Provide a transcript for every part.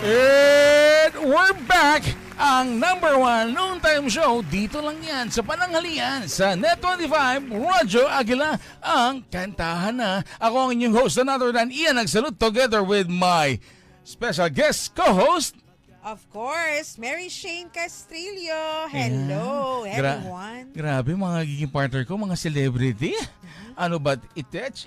And we're back! Ang number 1 noontime show dito lang yan sa pananghalian sa Net25 Radyo Aguila, ang kantahan na. Ako ang inyong host, another than Ian Nagsalud, together with my special guest co-host. Of course, Mary Shane Castrillo. Hello, everyone. Grabe, mga giging partner ko, mga celebrity. Ano ba? Itech?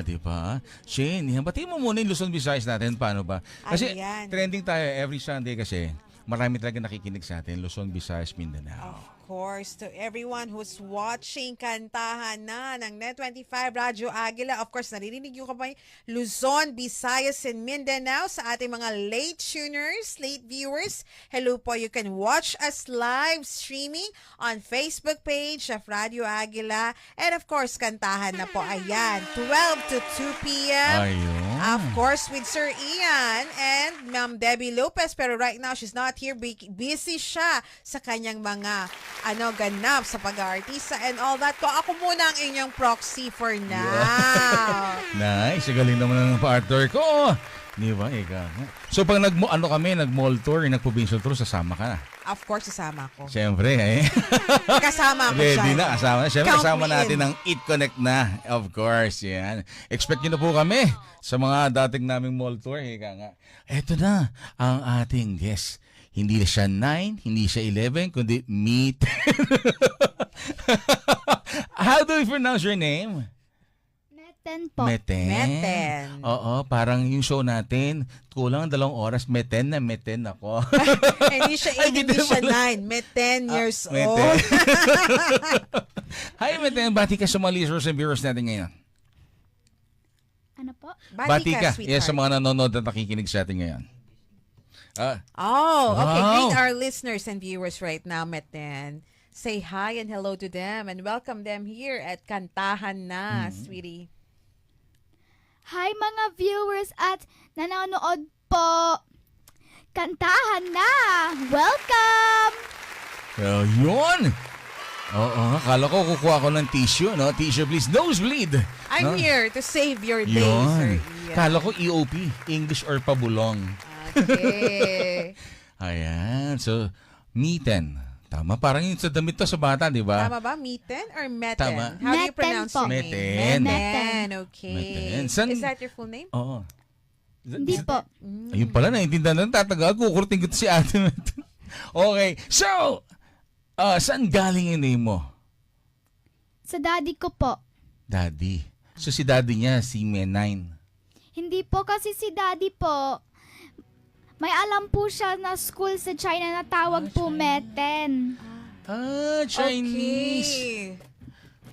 Diba? Shane, batiin mo muna yung Luzon, Visayas natin. Paano ba? Kasi trending tayo every Sunday kasi marami talaga nakikinig sa atin. Luzon, Visayas, Mindanao. Of course, to everyone who's watching, kantahan na ng Net25 Radyo Aguila. Of course, naririnig yung kamay Luzon, Visayas, and Mindanao sa ating mga late tuners, late viewers. Hello po, you can watch us live streaming on Facebook page of Radyo Aguila. And of course, kantahan na po, ayan, 12 to 2 p.m. Ayun. Of course, with Sir Ian and Ma'am Debbie Lopez. Pero right now, she's not here. Busy siya sa kanyang mga ganap sa pag-aartista and all that. Ako muna ang inyong proxy for now. Nice. Galing naman ng partner ko. Di ba? So pag nag-mall tour, nag-provincial tour, sasama ka na? Of course, sasama ko. Siyempre, Kasama ako ready dyan. na, kasama. Siyempre, Count kasama me natin in. ang Eat Connect na. Of course, yan. Expect nyo na po kami sa mga dating naming mall tour. Eto na ang ating guest. Hindi siya 9, hindi siya 11, kundi meet. How do you pronounce your name? Meten po. Meten. Oo, parang yung show natin, kulang ng 2 oras, meten ako. Hindi siya 8, hindi siya 9. May 10 years Meten. old. Hi, Meten. Bati ka sa mga listeners and viewers natin ngayon. Ano po? Bati ka. sweetheart. Yes, sa mga nanonood at nakikinig sa atin ngayon. Okay. Wow. Greet our listeners and viewers right now, Meten. Say hi and hello to them and welcome them here at Kantahan Na, sweetie. Hi mga viewers at nanonood po. Kantahan na! Welcome! Well, yun. Oo, akala ko kukuha ko ng tissue, no? Tissue, please. Nosebleed. I'm no? here to save your day, Sir Yun. Ian. Kala ko EOP, English or pabulong. Okay. Ayan. So, meten. Tama. Parang yung sa damit to sa bata, di ba? Tama ba? Meten or Meten? Tama. How do you Meten pronounce po. your Meten. name? Meten. Okay. Meten. Is that your full name? Oo. Hindi po. Ayun pala, naiintindihan na tatagal. Kukurting ko si ate. Okay. So, saan galing yung name mo? Sa daddy ko po. Daddy. So, si daddy niya, si Menine. Hindi po kasi si daddy po. May alam po siya na school sa China na tawag po Meten. Chinese. Okay.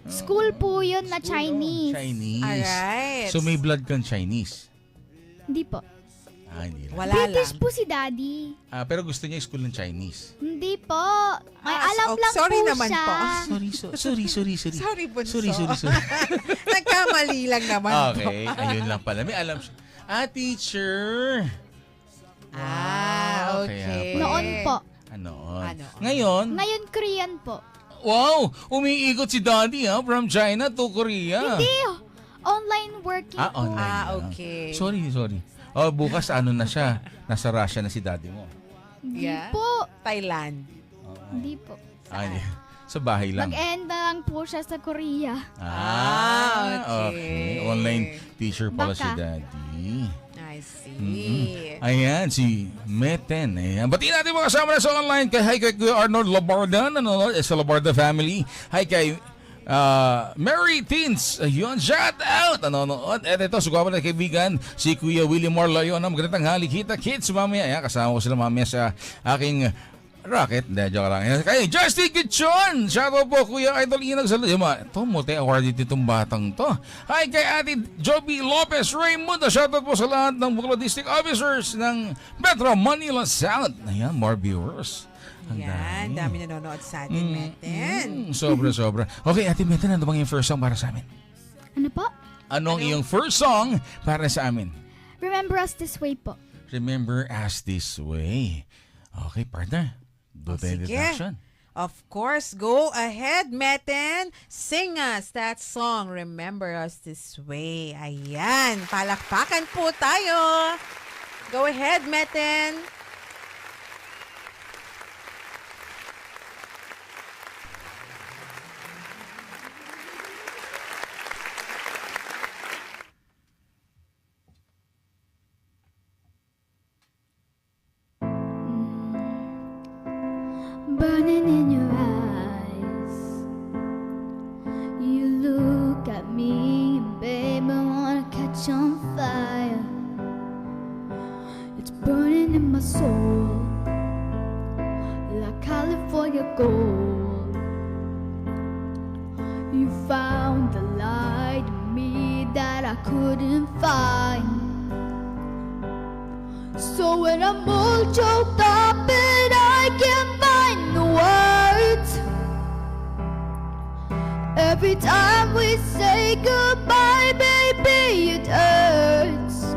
School po yun na Chinese. Chinese. Alright. So, may blood kang Chinese? Hindi po. Hindi lang. Wala British lang. po si daddy. Pero gusto niya yung school ng Chinese. Hindi po. May alam lang sorry po naman siya. po. Sorry. Sorry, Bunso. Sorry. Nagkamali lang naman po. Okay, ayun lang pala. May alam siya. Teacher. Okay. Noon po. Noon. Ano? Ngayon, Ngayon Korean po. wow, umiikot si Daddy from China to Korea. Hindi. Online working po. Online. Okay. Sorry. Bukas na siya. Nasa Russia na si Daddy mo. Hindi Yeah. po. Thailand. Hindi po. Hindi. Sa bahay lang. Mag-end na lang po siya sa Korea. Okay. Online teacher pala si Baka. Daddy. I see. Ayan, si Meten. Ayan. Batiin natin mga kasama na sa online. Hi kay Kuya Arnold Labarda, sa Labarda family. Hi kay Mary Teens. Ayun, shout out. Nanonood. At ito, sugawa na kaibigan, si Kuya Willie Marlayon. Magandang tanghali. Kita kids mamaya. Ayan, kasama ko sila mamaya sa aking Rocket, hindi, joke lang. Kay Justin Kitchon! Shoutout po, Kuya Idol Inag sa Lima. Ito, multi-awarded itong batang to. Hi kay Ate Joby Lopez Raymond. Shoutout po sa lahat ng Bukla District Officers ng Metro Manila South. Ayan, more viewers. Ang Yan, dami nanonood sa atin, Meten. Sobra. Okay, Ate Meten, ano bang yung first song para sa amin? Ano po? Anong iyong first song para sa amin? Remember Us This Way po. Remember Us This Way. Okay, partner. Do the Sige. introduction. Of course, go ahead, Meten. Sing us that song, Remember Us This Way. Ayan, palakpakan po tayo. Go ahead, Meten. Burning in your eyes, you look at me, and babe, I wanna catch on fire. It's burning in my soul, like California gold. You found the light in me that I couldn't find. So when I'm all choked up and I can't find the words, every time we say goodbye, baby, it hurts.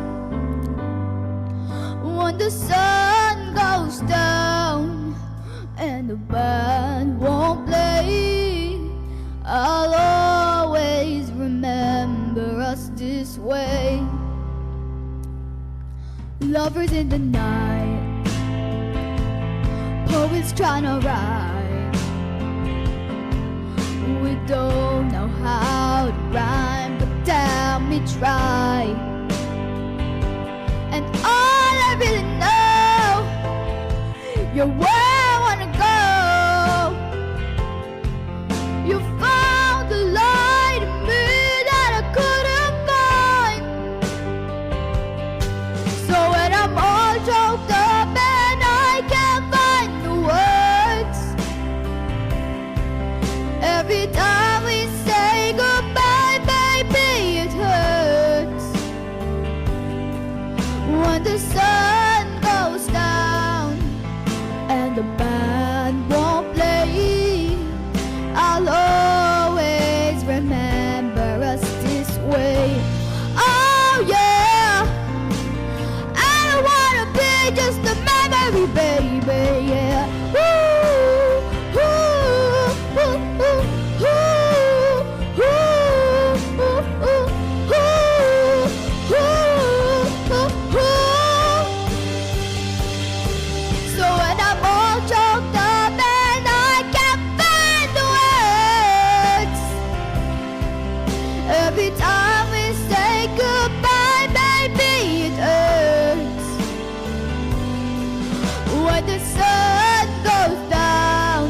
When the sun goes down and the band won't play, I'll always remember us this way. Lovers in the night, poets trying to write. We don't know how to rhyme, but damn, we try. And all I really know, you're where I wanna go. You found the light in me that I couldn't find. So when I'm all choked up and I can't find the words, every time we say goodbye, baby, it hurts. When the sun goes down and the band won't play, I'll always remember us this way. Oh yeah, I don't wanna be just a memory, baby, yeah. Ooh, ooh, ooh, ooh, ooh, ooh, ooh, ooh, ooh, ooh. So when I'm all choked up and I can't find the words, every time we say goodbye, baby, it hurts. When the sun goes down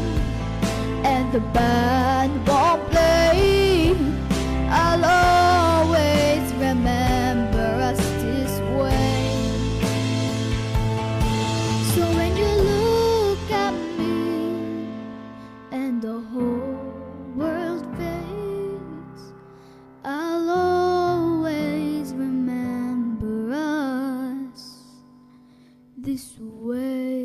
and the band won't play, I'll always remember us this way. So when you look at me and the whole world fades, I'll always remember us this way.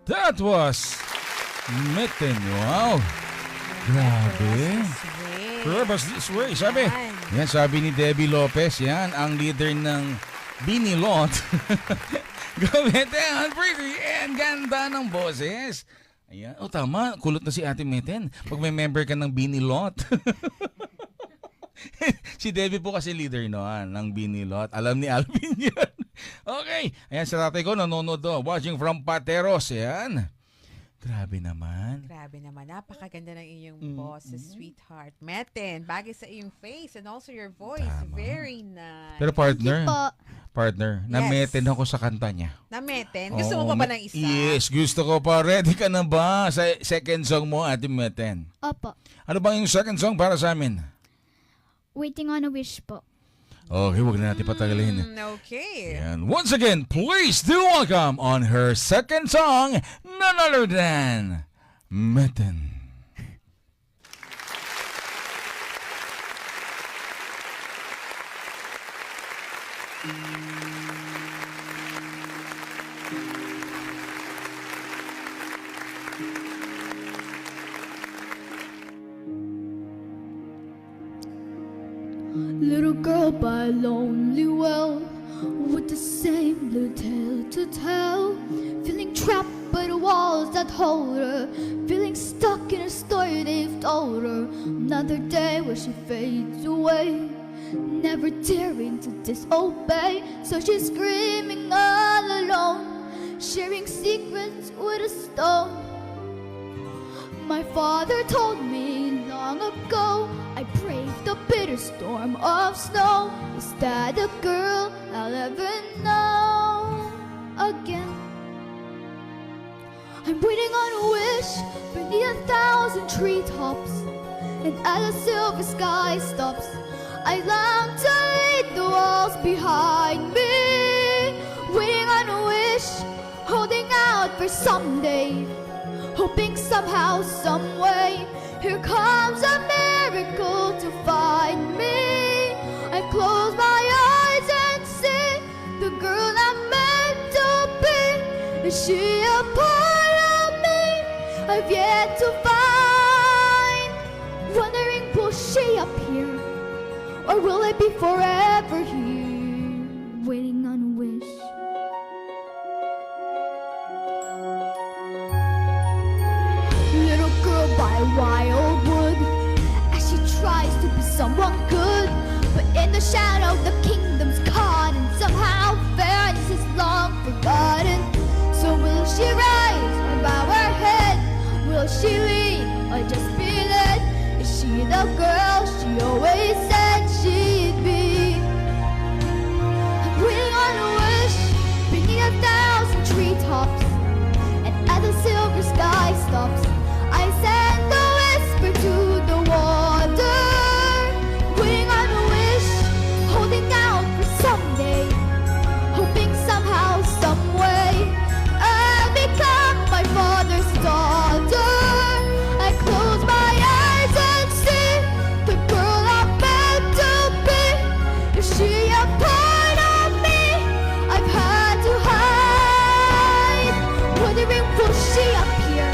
That was Meten. Wow. Grabe. Sweet. Purpose this way. Sabi, Yan. yan sabi ni Debbie Lopez, yan, ang leader ng Binilot. Gawin pretty and ganda ng boses. Ayan. O tama, kulot na si Ate Meten. Pag may member ka ng Binilot. Si Debbie po kasi leader noon ng Binilot. Alam ni Alvin yan. Okay. Ayan, sa tatay ko nanonood do. Watching from Pateros. Ayan. Grabe naman. Grabe naman. Napakaganda ng iyong boses, sweetheart. Meten, bagay sa iyong face and also your voice. Tama. Very nice. Pero partner, Po, na-meten ako sa kanta niya. Na Meten, gusto mo pa ba ng isa? Yes, gusto ko pa. Ready ka na ba sa second song mo, Ate Meten? opo. Ano bang yung second song para sa amin? Waiting on a wish po. Okay, huwag na natin patagalin. Okay. And once again, please do welcome on her second song, none other than Meten. Little girl by a lonely well, with the same blue tale to tell. Feeling trapped by the walls that hold her, feeling stuck in a story they've told her. Another day where she fades away, never daring to disobey. So she's screaming all alone, sharing secrets with a stone. My father told me long ago, I braved the bitter storm of snow. Is that a girl I'll ever know again? I'm waiting on a wish beneath 1,000 treetops, and as the silver sky stops, I long to lead the walls behind me. Waiting on a wish, holding out for someday, hoping somehow, someway, here comes a miracle to find me. I close my eyes and see the girl I'm meant to be. Is she a part of me I've yet to find? Wondering, will she appear, or will I be forever here, waiting on a wish? Little girl by a wildwood, as she tries to be someone good, but in the shadow the kingdom's caught, and somehow fairness is long forgotten. So will she rise or bow her head? Will she lead or just be led? Is she the girl she always said she'd be? I'm waiting on a wish beneath 1,000 treetops, and as the silver sky stops, I send a whisper to the water. Waiting on a wish, holding out for someday, hoping somehow, someway, I'll become my father's daughter. I close my eyes and see the girl I'm meant to be. Is she a part of me I've had to hide? Wondering, will she appear,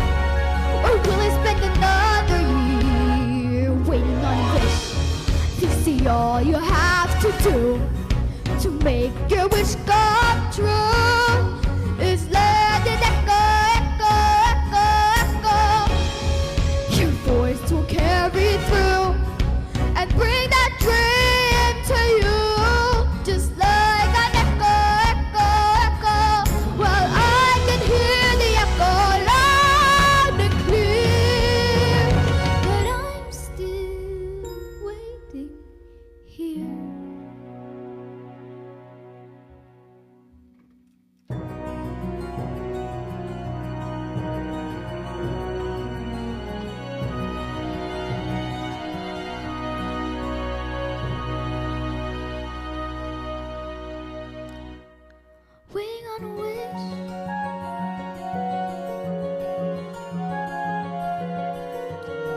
or will I spend another year waiting on a wish? You see, all you have to do to make your wish come true is let it echo, echo, echo, echo. Your voice will carry through and bring that dream to you, just like an echo, echo, echo. Well, I can hear the echo loud and clear, but I'm still waiting here. Waiting on a wish,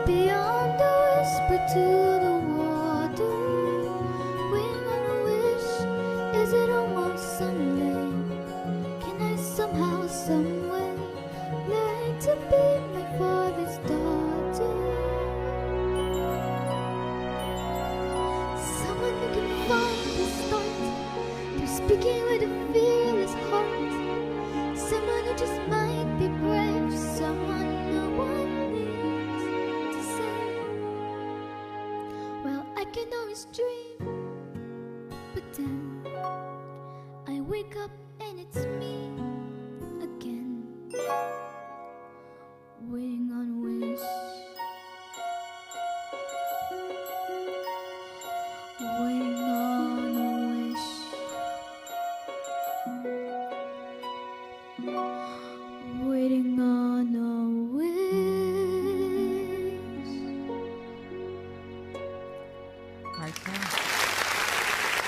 beyond the whisper to the water. Waiting on a wish, is it almost Sunday? Can I somehow, someway, learn to be my father's daughter? Someone who can find the start, they're speaking with a fearless heart. Someone who just might be brave, someone no one needs to say. Well, I can always dream, but then I wake up and it's me again, waiting on a wish, waiting on a wish, waiting on a wish. Partner,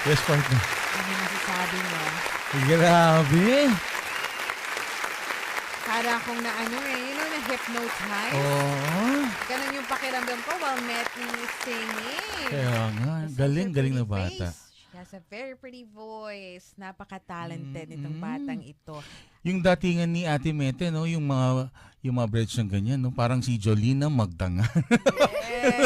Yes, partner. ano masasabi mo? Grabe. Para akong na ano na-hypnotize. Oo. Ganun yung pakiramdam ko while Metty is singing. Kaya nga, She has galing a na pretty bata. face. She has a very pretty voice. Napaka-talented nitong batang ito. Yung datingan ni Ate Mete, no, yung mga bridge ng ganyan, no, parang si Jolina Magdangal.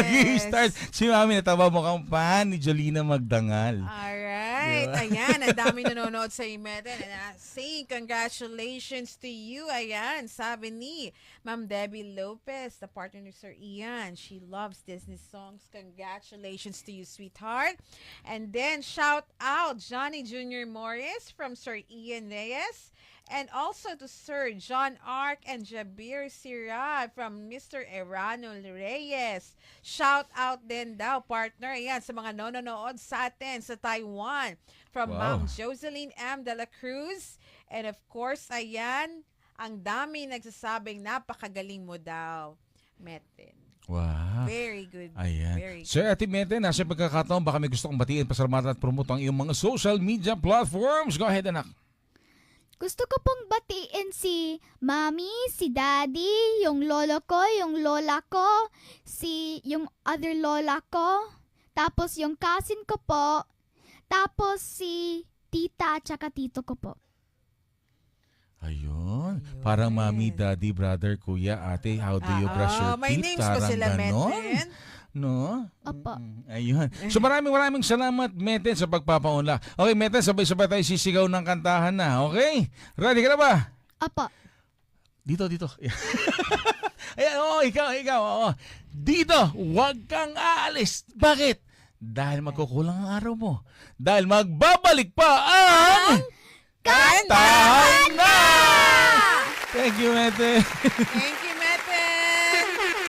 Yes. Start si Mami natawa mo kang fan ni Jolina Magdangal. Alright. Right. Diba? Ayan, ang dami nanonood sa Meten. And saying congratulations to you. Ayan, sabi ni Ma'am Debbie Lopez, the partner ni Sir Ian. She loves Disney songs. Congratulations to you, sweetheart. And then, shout out Johnny Jr. Morris from Sir Ian Reyes. And also to Sir John Arc and Jabir Sirad from Mr. Erano Reyes. Shout out din daw, partner, ayan, sa mga nanonood sa atin sa Taiwan. From Wow. Ma'am Joseline M. De La Cruz. And of course, ayan, ang dami nagsasabing napakagaling mo daw, Metin. Wow. Very good. Ayan. Very good. Sir Ate Mete, nasa pagkakataon, baka may gusto kong batiin, pasalamatan at promote ang iyong mga social media platforms. Go ahead, anak. Gusto ko pong batiin si Mami, si Daddy, yung lolo ko, yung lola ko, yung other lola ko, tapos yung cousin ko po, tapos si tita at saka tito ko po. Ayun. Parang mami, daddy, brother, kuya, ate, how do you brush your May teeth? names pa Parang sila, ganon. Metin. No? Opo. Ayun. So maraming salamat, Meten, sa pagpapaunlak. Okay, Meten, sabay-sabay tayo sisigaw ng kantahan na. Okay? Ready ka na ba? Opo. Dito. Ayan, ikaw. Oo. Dito, huwag kang aalis. Bakit? Dahil magkukulang ang araw mo. Dahil magbabalik pa ang... Kantahan Kantahan na! Thank you, Mete. Thank you,